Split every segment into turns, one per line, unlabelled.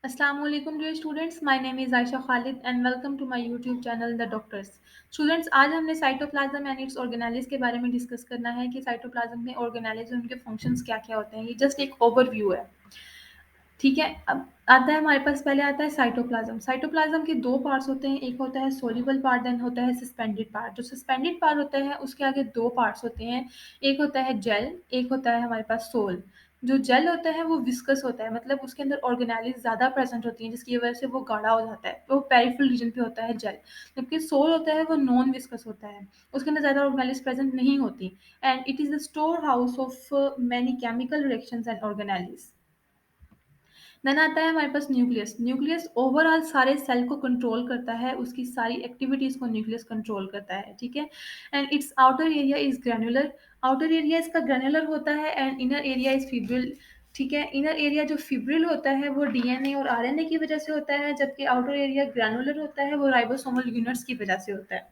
Assalamualaikum dear students, my name is Aisha Khalid and welcome to my YouTube channel The Doctors. Students, आज हमने cytoplasm and it's organelles के बारे में discuss करना है कि साइटोप्लाज्म में ऑर्गेनेलिस और उनके फंक्शंस क्या-क्या होते हैं। ये जस्ट एक ओवरव्यू है, ठीक है। अब आता है हमारे पास, पहले आता है साइटोप्लाज्म। साइटोप्लाज्म के दो पार्ट्स होते हैं, एक होता है सोल्यूबल पार्ट, देन होता है सस्पेंडेड पार्ट। जो सस्पेंडेड पार्ट होता है उसके आगे दो पार्ट्स होते हैं, एक होता है जेल, एक होता है हमारे पास सोल। जो जेल होता है वो विस्कस होता है, मतलब उसके अंदर ऑर्गेनेलिस ज़्यादा प्रेजेंट होती हैं जिसकी वजह से वो गाढ़ा हो जाता है, वो पेरिफेरल रीजन पे होता है जेल। जबकि सोल होता है वो नॉन विस्कस होता है, उसके अंदर ज़्यादा ऑर्गेनेलिस प्रेजेंट नहीं होती and it is the store house of many chemical reactions and organelles. Then आता है हमारे पास न्यूक्लियस। न्यूक्लियस ओवरऑल सारे सेल को कंट्रोल करता है, उसकी सारी एक्टिविटीज़ को न्यूक्लियस कंट्रोल करता है, ठीक है। And it's outer area is granular. Outer area इसका ग्रैन्युलर होता है and inner area is fibril, ठीक है। इनर एरिया जो फिब्रिल होता है वो डीएनए और आरएनए की वजह से होता है, जबकि आउटर एरिया ग्रैन्युलर होता है वो राइबोसोमल यूनिट्स की वजह से होता है,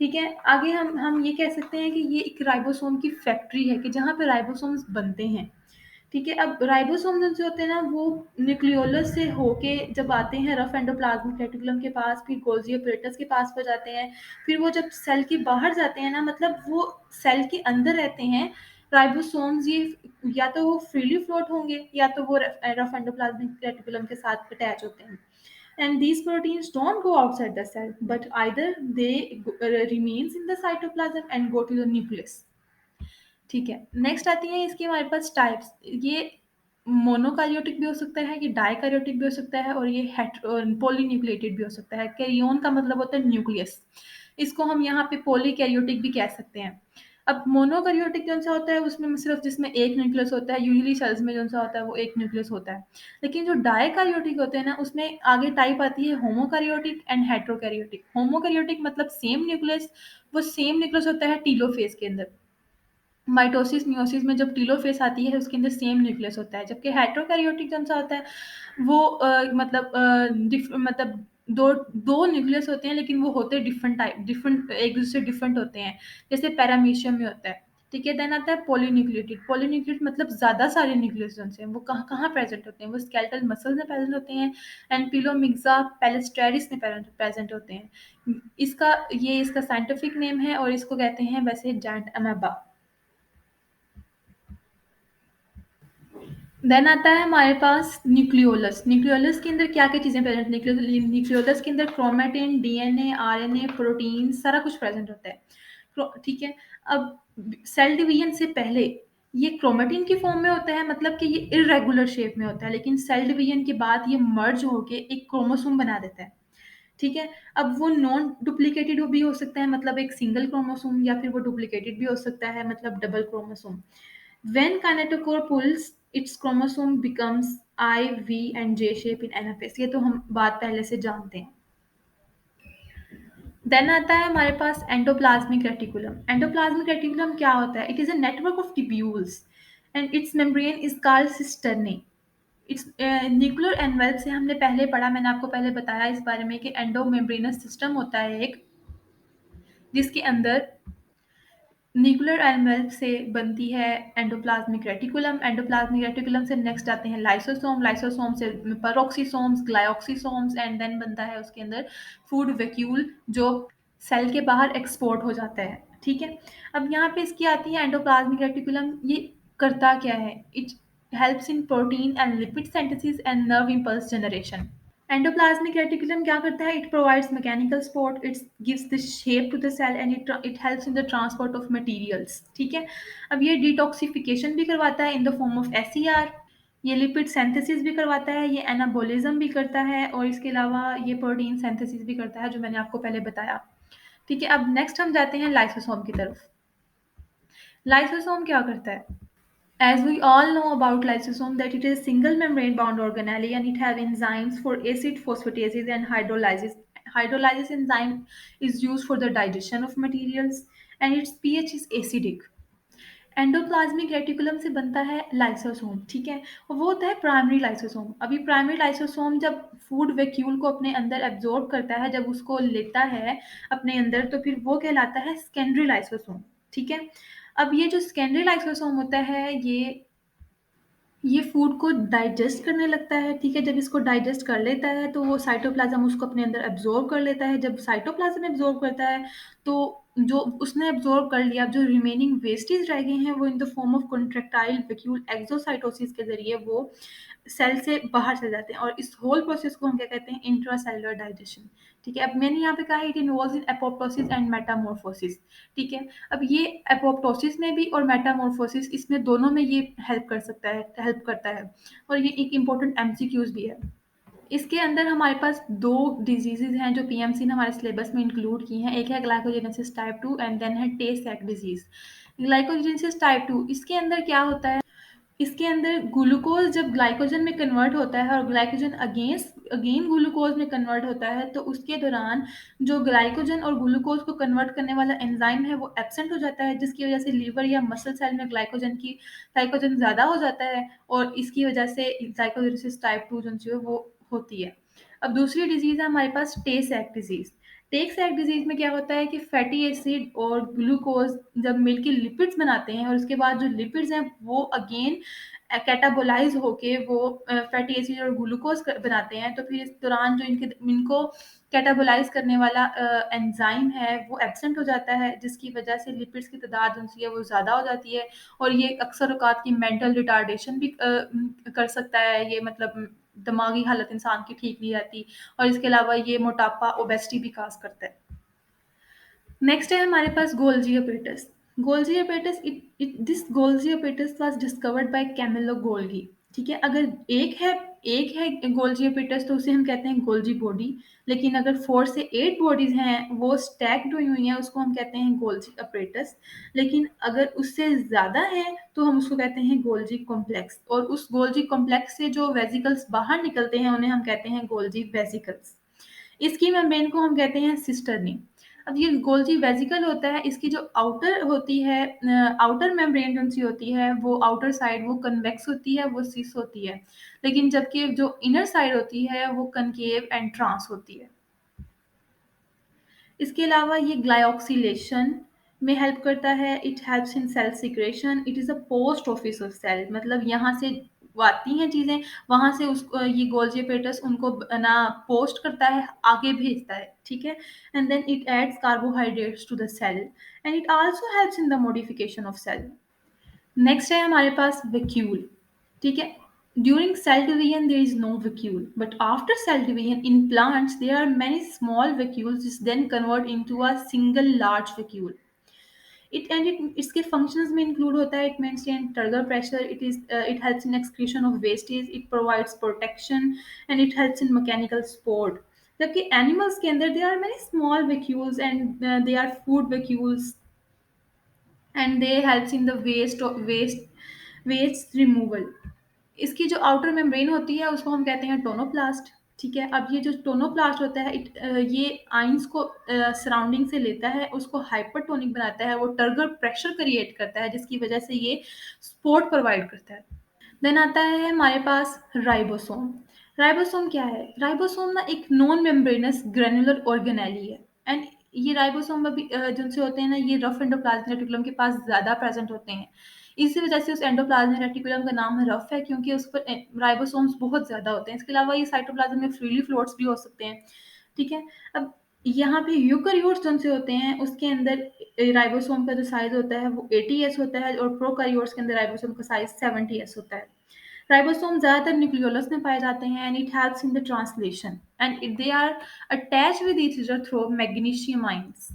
ठीक है। आगे हम ये कह सकते हैं कि ये एक राइबोसोम की फैक्ट्री है कि जहाँ पे राइबोसोम्स बनते हैं, ठीक है। अब राइबोसोम जो होते हैं ना वो न्यूक्लियोलस से होके जब आते हैं रफ एंडोप्लाज्मिक रेटिकुलम के पास, फिर गोल्गी अपैरेटस के पास हो जाते हैं, फिर वो जब सेल के बाहर जाते हैं ना, मतलब वो सेल के अंदर रहते हैं राइबोसोम्स, ये या तो वो फ्रीली फ्लोट होंगे या तो वो रफ एंडोप्लाज्मिक रेटिकुलम के साथ अटैच होते हैं। And these proteins don't go outside the cell, but either they remains in the cytoplasm and go to the nucleus. ठीक है, नेक्स्ट आती है इसकी हमारे पास टाइप्स। ये मोनोकार्योटिक भी हो सकता है, ये डाइकार्योटिक भी हो सकता है और ये पॉलीन्यूक्लिएटेड भी हो सकता है। कैरियोन का मतलब होता है न्यूक्लियस, इसको हम यहाँ पे पॉलीकैरियोटिक भी कह सकते हैं। अब मोनोकैरियोटिक कौन सा होता है, उसमें सिर्फ जिसमें एक न्यूक्लियस होता है, यूजुअली सेल्स में कौन सा होता है वो एक न्यूक्लियस होता है। लेकिन जो डाइकार्योटिक होते हैं ना, उसमें आगे टाइप आती है होमोकैरियोटिक एंड हेटेरोकैरियोटिक। होमोकैरियोटिक मतलब सेम न्यूक्लियस, वो सेम न्यूक्लियस होता है टीलोफेज के अंदर। माइटोसिस मियोसिस में जब टीलोफेज आती है उसके अंदर सेम न्यूक्लियस होता है, जबकि हेटेरोकैरियोटिक कौन सा होता है वो मतलब दो दो न्यूक्लियस होते हैं, लेकिन वो होते डिफरेंट टाइप, डिफरेंट एक दूसरे से डिफरेंट होते हैं, जैसे पैरामीशियम में होता है, ठीक है। देन आता है पॉलीन्यूक्लिएटेड। पॉलीन्यूक्लिएटेड मतलब ज़्यादा सारे न्यूक्लियस जो हैं वो कहाँ कहाँ प्रेजेंट होते हैं, वो स्केलेटल मसल्स में प्रेजेंट होते हैं एंड पिलोमिक्सा पेलेस्ट्रेरिस में प्रेजेंट होते हैं। इसका साइंटिफिक नेम है और इसको कहते हैं वैसे जायंट अमेबा। देन आता है हमारे पास न्यूक्लियोलस। न्यूक्लियोलस के अंदर क्या-क्या चीज़ें प्रेज़ेंट, न्यूक्लियोलस के अंदर क्रोमैटिन, डीएनए, आरएनए, प्रोटीन सारा कुछ प्रेज़ेंट होता है। ठीक है। अब सेल डिवीज़न से पहले ये क्रोमैटिन की फॉर्म में होता है, मतलब कि ये इर्रेगुलर शेप में होता है, लेकिन सेल डिवीज़न के बाद ये मर्ज होके एक क्रोमोसोम बना देता है, ठीक है। अब वो नॉन डुप्लीकेटेड भी हो सकता है, मतलब एक सिंगल क्रोमोसोम, या फिर वो डुप्लीकेटेड भी हो सकता है, मतलब double chromosome. When kinetochore pulls, its chromosome becomes I, V and J shape in NFS। ये तो हम बात पहले से जानते हैं। देन आता है हमारे पास एंडोप्लाज्मिक रेटिकुलम। एंडोप्लाज्मिक रेटिकुलम क्या होता है? It is a network of tubules and its membrane is called cisternae. Its nuclear envelope से हमने पहले पढ़ा, मैंने आपको पहले बताया इस बारे में कि एंडो मेम्ब्रेनस सिस्टम होता है एक, जिसके अंदर न्यूक्लियर एनवेल्प से बनती है एंडोप्लाज्मिक रेटिकुलम। एंडोप्लाज्मिक रेटिकुलम से नेक्स्ट आते हैं लाइसोसोम, लाइसोसोम से पेरोक्सीसोम्स, ग्लाइकोक्सीसोम्स एंड देन बनता है उसके अंदर फूड वैक्यूल, जो सेल के बाहर एक्सपोर्ट हो जाता है, ठीक है। अब यहाँ पे इसकी आती है एंडोप्लाज्मिक रेटिकुलम। ये करता क्या है? It helps in protein and lipid synthesis and nerve impulse generation. Endoplasmic reticulum क्या करता है? It provides mechanical support, it gives the shape to the cell and it helps in the transport of materials, ठीक है। अब ये detoxification भी करवाता है in the form of SER, ये लिपिड सिंथेसिस भी करवाता है, ये एनाबोलिज्म भी करता है और इसके अलावा ये प्रोटीन सिंथेसिस भी करता है, जो मैंने आपको पहले बताया, ठीक है। अब नेक्स्ट हम जाते हैं लाइसोसोम की तरफ। लाइसोसोम क्या करता है? As we all know about lysosome, that it is single membrane bound organelle and it have enzymes for acid phosphatases and hydrolysis. Hydrolysis enzyme is used for the digestion of materials and its pH is acidic. Endoplasmic reticulum से बनता है lysosome, ठीक है। और वो होता है primary lysosome. अभी प्राइमरी लाइसोसोम जब फूड वैक्यूल को अपने अंदर एब्जॉर्ब करता है, जब उसको लेता है अपने अंदर, तो फिर वो कहलाता है सेकेंडरी लाइसोसोम, ठीक है। अब ये जो सेकेंडरी लाइसोसोम होता है, ये ये फूड को डाइजेस्ट करने लगता है, ठीक है? जब इसको डाइजेस्ट कर लेता है, तो वो साइटोप्लाज़्म उसको अपने अंदर एब्ज़ॉर्ब कर लेता है। जब साइटोप्लाज़्म एब्ज़ॉर्ब करता है, तो जो उसने एब्ज़ॉर्ब कर लिया, अब जो रिमेनिंग वेस्टेज रह गए हैं, वो इन the form of contractile vacuole exocytosis के ज़रिए वो सेल से बाहर चले जाते हैं और इस होल प्रोसेस को हम क्या कहते हैं? इंट्रासेल्युलर डाइजेशन, ठीक है? अब मैंने यहाँ पे कहा है it involves in apoptosis and Metamorphosis, ठीक है? अब ये एपोप्टोसिस में भी और मेटामॉर्फोसिस इसमें दोनों में ये हेल्प करता है और ये एक इम्पोर्टेंट एमसीक्यूज़ भी है। इसके अंदर हमारे पास 2 डिज़ीज़ेज़ हैं जो पीएमसी ने हमारे सिलेबस में इंक्लूड की हैं। एक है ग्लाइकोजेनेसिस टाइप 2 एंड देन है टे सैक डिज़ीज़। ग्लाइकोजेनेसिस टाइप 2 इसके अंदर क्या होता है? इसके अंदर ग्लूकोज़ जब ग्लाइकोजन में कन्वर्ट होता है और ग्लाइकोजन अगेन ग्लूकोज़ में कन्वर्ट होता है, तो उसके दौरान जो ग्लाइकोजन और ग्लूकोज़ को कन्वर्ट करने वाला एंजाइम है, वो एब्सेंट हो जाता है, जिसकी वजह से लीवर या मसल सेल में ग्लाइकोजन ज़्यादा हो जाता है और इसकी वजह से ग्लाइकोजेनेसिस टाइप 2 जो है वो होती है। अब दूसरी डिज़ीज़ है हमारे पास टे सैक डिज़ीज़। टे सैक डिज़ीज़ में क्या होता है कि फैटी एसिड और ग्लूकोज़ जब मिलके लिपिड्स बनाते हैं और उसके बाद जो लिपिड्स हैं वो अगेन कैटाबोलाइज़ होके वो फैटी एसिड और ग्लूकोज़ बनाते हैं, तो फिर इस दौरान जो इनको कैटाबोलाइज़ करने वाला एंजाइम है वो एब्सेंट हो जाता है, जिसकी वजह से लिपिड्स की तादाद उनकी है वो ज़्यादा हो जाती है और ये अक्सर औकात की मेंटल रिटार्डेशन भी कर सकता है। ये मतलब दिमागी हालत इंसान की ठीक नहीं रहती और इसके अलावा ये मोटापा, ओबेसिटी भी काज़ करता है। नेक्स्ट है हमारे पास Golgi apparatus. Golgi apparatus this Golgi apparatus was discovered by Camillo Golgi, ठीक है? अगर एक है गोल्जी अपरेटस तो उसे हम कहते हैं गोल्जी बॉडी, लेकिन अगर 4 से 8 बॉडीज़ हैं वो स्टैक्ड हुई हैं उसको हम कहते हैं गोल्जी अपरेटस, लेकिन अगर उससे ज़्यादा हैं तो हम उसको कहते हैं गोल्जी कॉम्प्लेक्स और उस गोल्जी कॉम्प्लेक्स से जो वेसिकल्स बाहर निकलते हैं उन्हें हम कहते हैं गोल्जी वेसिकल्स। इसकी मेम्ब्रेन को हम कहते हैं सिस्टर्नी। अब ये गोल्जी वेसिकल होता है, इसकी जो आउटर होती है आउटर मेम्ब्रेन जो-सी होती है, वो आउटर साइड वो कन्वेक्स होती है, वो सिस होती है। लेकिन जबकि जो इनर साइड होती है, वो कनकेव एंड ट्रांस होती है। इसके अलावा ये ग्लाइऑक्सिलेशन में हेल्प करता है, it helps in cell secretion, it is a post office of cell, मतलब यहाँ से वो आती हैं चीज़ें, वहाँ से उसको ये गोल्जी apparatus उनको ना पोस्ट करता है, आगे भेजता है, ठीक है? And then it aids carbohydrates to the cell and it also helps in the modification of cell. Next है हमारे पास वैक्यूल, ठीक है? During cell division, there is no vacuole, but after cell division in plants, there are many small vacuoles which then convert into a single large vacuole. इसके functions में include होता है it maintains turgor pressure, it helps in excretion of wastage, it provides protection and it helps in mechanical support. जबकि animals के अंदर there are many small vacuoles and they are food vacuoles and they helps in the waste removal. इसकी जो outer membrane होती है उसको हम कहते हैं टोनोप्लास्ट, ठीक है? अब ये जो टोनोप्लास्ट होता है ये आयंस को सराउंडिंग से लेता है, उसको हाइपरटोनिक बनाता है, वो टर्गर प्रेशर क्रिएट करता है जिसकी वजह से ये सपोर्ट प्रोवाइड करता है। देन आता है हमारे पास राइबोसोम। राइबोसोम क्या है? राइबोसोम ना एक नॉन मेम्ब्रेनस ग्रैन्युलर ऑर्गेनेली है एंड ये राइबोसोम अभी जिनसे होते हैं ना ये रफ एंडोप्लाज्मिक रेटिकुलम के पास ज़्यादा प्रेजेंट होते हैं। इसी वजह से उस एंडोप्लाज्मिक रेटिकुलम का नाम रफ है क्योंकि उस पर राइबोसोम्स बहुत ज़्यादा होते हैं। इसके अलावा ये साइटोप्लाज्म में फ्रीली फ्लोट्स भी हो सकते हैं, ठीक है? अब यहाँ पे यूकेरियोट्स जिनसे होते हैं उसके अंदर राइबोसोम का जो साइज़ होता है वो 80s होता है और प्रोकैरियोट्स के अंदर राइबोसोम का साइज़ 70s होता है। राइबोसोम ज़्यादातर न्यूक्लियोलस में पाए जाते हैं and it helps in the translation and they are attached with each other through magnesium ions.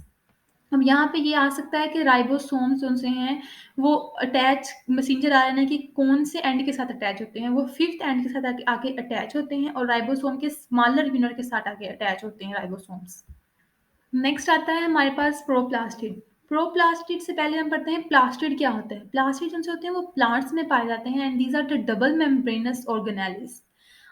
अब यहाँ पे ये आ सकता है कि राइबोसोम्स जो से हैं वो अटैच मैसेंजर आरएनए के कौन से एंड के साथ अटैच होते हैं? वो 5th एंड के साथ आके आके अटैच होते हैं और राइबोसोम के स्मॉलर यूनिट के साथ आके अटैच होते हैं राइबोसोम्स। नेक्स्ट आता है हमारे पास प्रोप्लास्टिड। प्रोप्लास्टिड से पहले हम पढ़ते हैं प्लास्टिड क्या होता है। प्लास्टिड जिनसे होते हैं वो प्लांट्स में पाए जाते हैं and these are the double membranes organelles.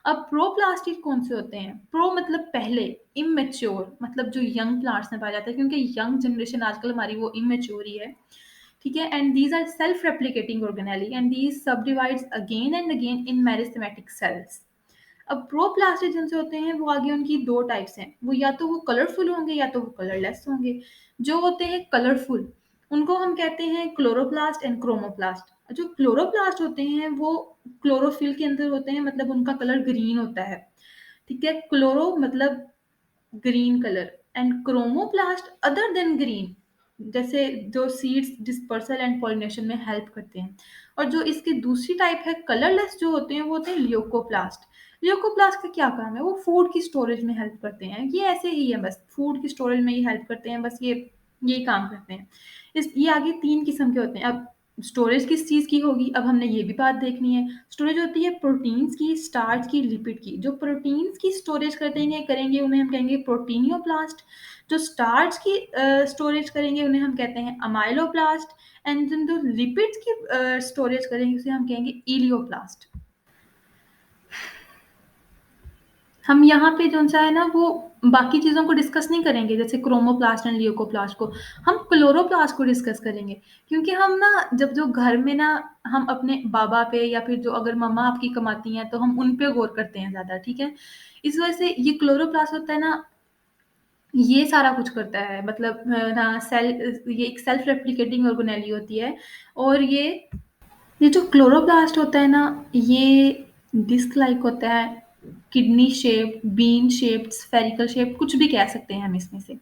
अब प्रोप्लास्टिड कौन से होते हैं? प्रो मतलब पहले, इमेच्योर मतलब जो यंग प्लांट्स में पाया जाता है क्योंकि यंग जनरेशन आजकल हमारी वो इमेच्योर ही है, ठीक है? And these are self replicating organelles and these सब divides again and again in meristematic cells. अब प्रोप्लास्टिड जिनसे होते हैं वो आगे उनकी 2 टाइप्स हैं। वो या तो वो कलरफुल होंगे या तो वो कलरलेस होंगे। जो होते हैं कलरफुल उनको हम कहते हैं क्लोरोप्लास्ट एंड क्रोमोप्लास्ट। जो क्लोरोप्लास्ट होते हैं वो क्लोरोफिल के अंदर होते हैं, मतलब उनका कलर ग्रीन होता है, ठीक है। क्लोरो मतलब green colour, and chromoplast other than green, जैसे जो सीड्स डिस्पर्सल एंड पॉलिनेशन में हेल्प करते हैं। और जो इसकी दूसरी टाइप है कलरलेस जो होते हैं वो होते हैं ल्यूकोप्लास्ट। ल्यूकोप्लास्ट का क्या काम है, वो फूड की स्टोरेज में हेल्प करते हैं, ये ऐसे ही है, बस फूड की स्टोरेज में ही हेल्प करते हैं, बस ये काम करते हैं। ये आगे तीन किस्म के होते हैं। अब स्टोरेज किस चीज़ की होगी, अब हमने ये भी बात देखनी है। स्टोरेज होती है प्रोटीन्स की, स्टार्च की, लिपिड की। जो प्रोटीन्स की स्टोरेज करेंगे उन्हें हम कहेंगे प्रोटीनियोप्लास्ट। जो स्टार्च की स्टोरेज करेंगे उन्हें हम कहते हैं अमाइलोप्लास्ट। एंड जो लिपिड्स की स्टोरेज करेंगे उसे हम कहेंगे इलियोप्लास्ट। हम यहाँ पे जो सा है ना वो बाकी चीज़ों को डिस्कस नहीं करेंगे, जैसे क्रोमोप्लास्ट एंड ल्यूकोप्लास्ट को। हम क्लोरोप्लास्ट को डिस्कस करेंगे, क्योंकि हम ना जब जो घर में ना हम अपने बाबा पे या फिर जो अगर मम्मा आपकी कमाती हैं तो हम उन पे गौर करते हैं ज़्यादा, ठीक है। इस वजह से ये क्लोरोप्लास्ट होता है ना, ये सारा कुछ करता है, मतलब ना सेल, ये एक सेल्फ रेप्लिकेटिंग ऑर्गेनेली होती है। और ये जो क्लोरोप्लास्ट होता है ना, ये डिस्क लाइक होता है, kidney shape, bean shaped, spherical shape, कुछ भी कह सकते हैं हम इसमें से,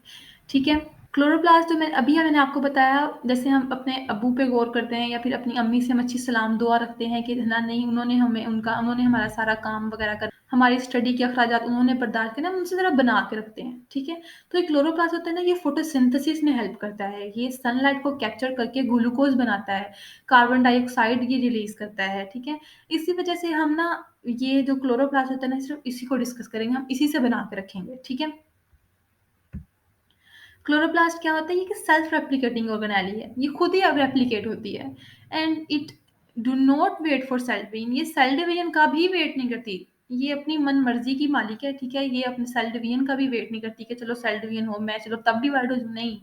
ठीक है। क्लोरोप्लास्ट जो मैंने आपको बताया, जैसे हम अपने अब्बू पे गौर करते हैं या फिर अपनी अम्मी से हम अच्छी सलाम दुआ रखते हैं कि ना नहीं उन्होंने हमारा सारा काम वगैरह कर, हमारी स्टडी के अखराजात उन्होंने बर्दाश्त किए ना, हम उनसे ज़रा बना के रखते हैं, ठीक है। तो ये क्लोरोप्लास्ट होता है ना, ये फोटोसिंथेसिस में हेल्प करता है, ये सनलाइट को कैप्चर करके ग्लूकोज बनाता है, कार्बन डाइऑक्साइड ये रिलीज करता है, ठीक है। इसी वजह से हम ना ये जो क्लोरोप्लास्ट होता है ना, सिर्फ इसी को डिस्कस करेंगे, हम इसी से बना के रखेंगे, ठीक है। क्लोरोप्लास्ट क्या होता है, ये कि सेल्फ रेप्लिकेटिंग ऑर्गेनेली है, ये खुद ही अब रेप्लिकेट होती है। And it do not wait for cell division, ये सेल डिवीजन का भी वेट नहीं करती, ये अपनी मन मर्जी की मालिक है, ठीक है। ये अपने सेल डिवीजन का भी वेट नहीं करती कि चलो सेल डिवीजन हो, मैं चलो तब डिवाइड हो जाऊं, नहीं,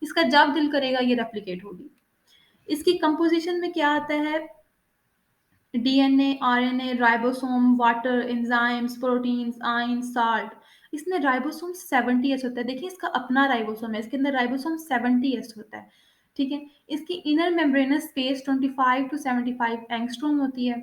इसका जब दिल करेगा ये रेप्लिकेट होगी। इसकी कंपोजिशन में क्या आता है, DNA, RNA, ribosome, water, enzymes, proteins, ion, salt. इसमें राइबोसोम 70s होता है, देखिए इसका अपना राइबोसोम है, इसके अंदर राइबोसोम 70s होता है, ठीक है। इसकी inner membranes space 25 to 75 angstrom होती है,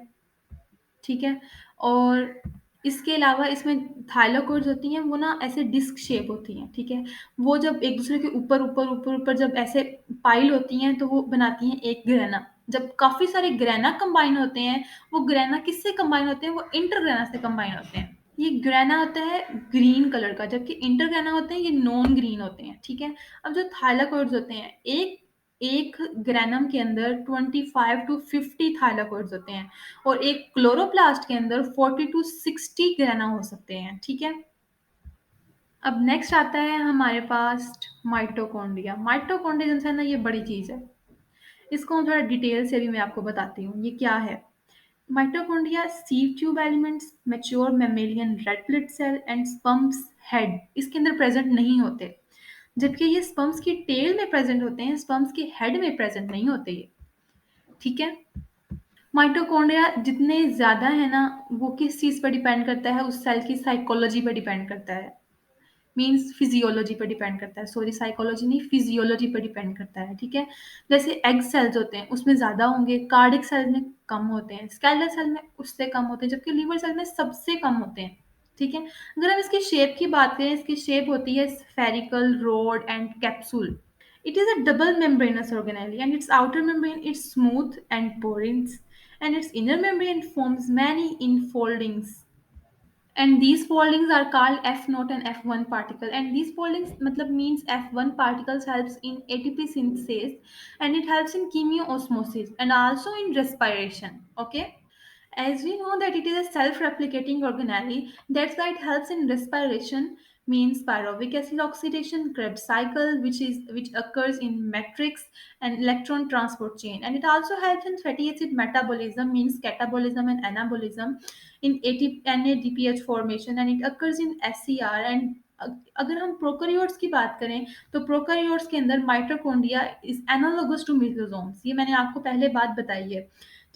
ठीक है। और इसके अलावा इसमें थाइलाकोइड्स होती हैं, वो ना ऐसे डिस्क शेप होती हैं, ठीक है। वो जब एक दूसरे के ऊपर ऊपर ऊपर ऊपर जब ऐसे पाइल होती हैं तो वो बनाती हैं एक ग्रेना। जब काफी सारे ग्रेना कंबाइन होते हैं, वो ग्रेना किससे कंबाइन होते हैं, वो इंटरग्रेना से कंबाइन होते हैं। ये ग्रेना होता है ग्रीन कलर का, जबकि इंटरग्रेना होते हैं ये नॉन ग्रीन होते हैं, ठीक है। अब जो थाइलाकोइड्स होते हैं, एक एक ग्रेनम के अंदर 25 टू 50 थाइलाकोइड्स होते हैं, और एक क्लोरोप्लास्ट के अंदर 40 टू 60 ग्रेना हो सकते हैं, ठीक है। अब नेक्स्ट आता है हमारे पास माइटोकॉन्ड्रिया। माइटोकॉन्ड्रिया जो है ना, ये बड़ी चीज है, इसको हम थोड़ा डिटेल से भी मैं आपको बताती हूँ ये क्या है। Mitochondria sieve tube elements, mature mammalian red blood cell and sperms head इसके अंदर प्रेजेंट नहीं होते, जबकि ये स्पम्स की टेल में प्रेजेंट होते हैं, स्पम्स के हेड में प्रेजेंट नहीं होते ये, ठीक है। माइटोकॉन्ड्रिया जितने ज़्यादा है ना, वो किस चीज़ पर डिपेंड करता है, उस सेल की साइकोलॉजी पर डिपेंड करता है, मीन्स फिजियोलॉजी पर डिपेंड करता है, सॉरी साइकोलॉजी नहीं, फिजियोलॉजी पर डिपेंड करता है, ठीक है। जैसे एग सेल्स होते हैं उसमें ज़्यादा होंगे, कार्डिक सेल में कम होते हैं, स्केलेटल सेल में उससे कम होते हैं, जबकि लिवर सेल में सबसे कम होते हैं, ठीक है। अगर हम इसकी शेप की बात करें, इसकी शेप होती है spherical, road and capsule. It is a double membranous organelle, and its outer membrane is smooth and porous, and its inner membrane forms many infoldings. And these foldings are called F0 and F1 particle. And these foldings matlab means F1 particles helps in ATP synthesis, and it helps in chemiosmosis and also in respiration. Okay. As we know that it is a self-replicating organelle, that's why it helps in respiration, means pyruvic acid oxidation, Krebs cycle, which occurs in matrix and electron transport chain, and it also helps in fatty acid metabolism, means catabolism and anabolism, in ATP NADPH formation, and it occurs in SCR. And अगर हम prokaryotes की बात करें तो prokaryotes के अंदर mitochondria is analogous to mesosomes, ये मैंने आपको पहले बात बताई है,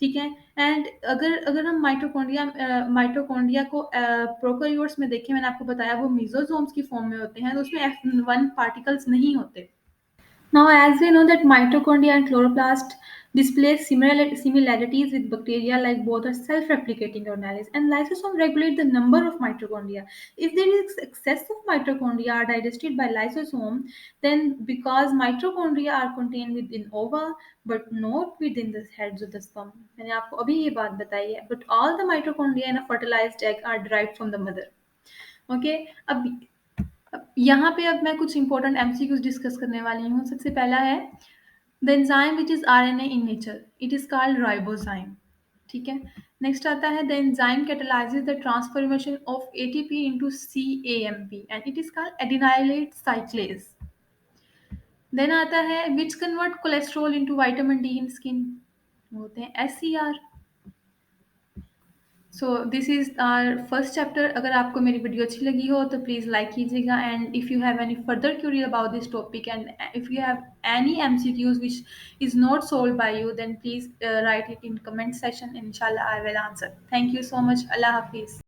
ठीक है। एंड अगर अगर हम माइटोकॉन्ड्रिया को प्रोकैरियोट्स में देखें, मैंने आपको बताया वो मेसोसोम्स की फॉर्म में होते हैं, तो उसमें F1 पार्टिकल्स नहीं होते, Now, as we know that mitochondria and chloroplast display similarities with bacteria, like both are self-replicating organelles, and lysosome regulate the number of mitochondria. If there is excess of mitochondria are digested by lysosome, then because mitochondria are contained within ova but not within the heads of the sperm. मैंने आपको अभी ये बात बताई है. But all the mitochondria in a fertilized egg are derived from the mother. Okay. अब यहाँ पे अब मैं कुछ इंपॉर्टेंट एमसीक्यूज डिस्कस करने वाली हूँ. सबसे पहला है the enzyme which is RNA in nature, it is called ribozyme. ठीक है. नेक्स्ट आता है the enzyme catalyses the transformation of ATP into cAMP and it is called adenylate cyclase. Then आता है which convert cholesterol into vitamin D in skin, होते हैं SCR. So this is our first chapter. अगर आपको मेरी video अच्छी लगी हो तो प्लीज़ लाइक कीजिएगा, and if you have any further query about this topic and if you have any MCQs which is not solve by you, then please write it in comment section. इंशाल्लाह I will answer. Thank you so much. अल्लाह हाफिज़.